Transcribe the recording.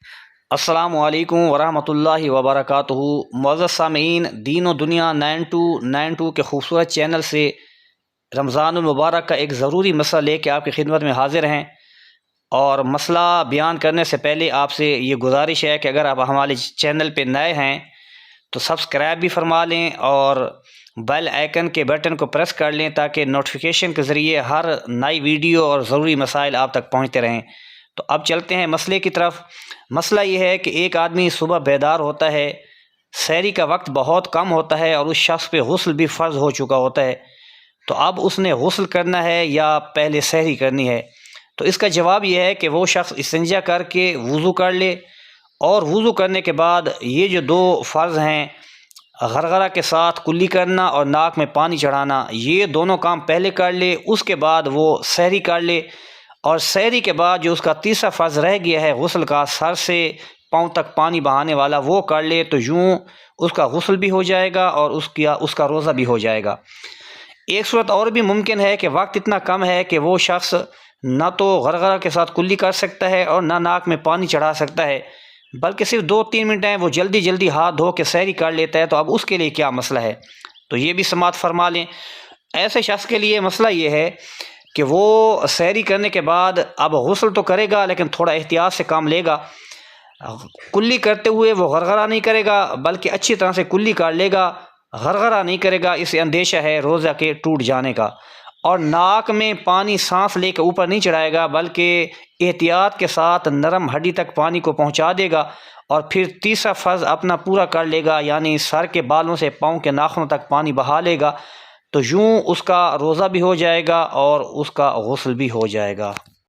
السلام علیکم ورحمۃ اللہ وبرکاتہ۔ معزز سامعین، دین و دنیا 9292 کے خوبصورت چینل سے رمضان المبارک کا ایک ضروری مسئلہ لے کے آپ کی خدمت میں حاضر ہیں، اور مسئلہ بیان کرنے سے پہلے آپ سے یہ گزارش ہے کہ اگر آپ ہمارے چینل پہ نئے ہیں تو سبسکرائب بھی فرما لیں اور بیل آئیکن کے بٹن کو پریس کر لیں تاکہ نوٹیفیکیشن کے ذریعے ہر نئی ویڈیو اور ضروری مسائل آپ تک پہنچتے رہیں۔ تو اب چلتے ہیں مسئلے کی طرف۔ مسئلہ یہ ہے کہ ایک آدمی صبح بیدار ہوتا ہے، سحری کا وقت بہت کم ہوتا ہے اور اس شخص پہ غسل بھی فرض ہو چکا ہوتا ہے، تو اب اس نے غسل کرنا ہے یا پہلے سحری کرنی ہے؟ تو اس کا جواب یہ ہے کہ وہ شخص استنجا کر کے وضو کر لے، اور وضو کرنے کے بعد یہ جو دو فرض ہیں، غرغرہ کے ساتھ کلی کرنا اور ناک میں پانی چڑھانا، یہ دونوں کام پہلے کر لے، اس کے بعد وہ سحری کر لے، اور سحری کے بعد جو اس کا تیسرا فرض رہ گیا ہے غسل کا، سر سے پاؤں تک پانی بہانے والا، وہ کر لے تو یوں اس کا غسل بھی ہو جائے گا اور اس کا روزہ بھی ہو جائے گا۔ ایک صورت اور بھی ممکن ہے کہ وقت اتنا کم ہے کہ وہ شخص نہ تو غرغرہ کے ساتھ کلی کر سکتا ہے اور نہ ناک میں پانی چڑھا سکتا ہے، بلکہ صرف 2-3 منٹ ہیں، وہ جلدی جلدی ہاتھ دھو کے سحری کر لیتا ہے، تو اب اس کے لیے کیا مسئلہ ہے؟ تو یہ بھی سماعت فرما لیں۔ ایسے شخص کے لیے مسئلہ یہ ہے کہ وہ سحری کرنے کے بعد اب غسل تو کرے گا لیکن تھوڑا احتیاط سے کام لے گا۔ کلی کرتے ہوئے وہ غرغرہ نہیں کرے گا بلکہ اچھی طرح سے کلی کر لے گا، غرغرہ نہیں کرے گا، اسے اندیشہ ہے روزہ کے ٹوٹ جانے کا، اور ناک میں پانی سانس لے کے اوپر نہیں چڑھائے گا بلکہ احتیاط کے ساتھ نرم ہڈی تک پانی کو پہنچا دے گا، اور پھر تیسرا فرض اپنا پورا کر لے گا، یعنی سر کے بالوں سے پاؤں کے ناخنوں تک پانی بہا لے گا، تو یوں اس کا روزہ بھی ہو جائے گا اور اس کا غسل بھی ہو جائے گا۔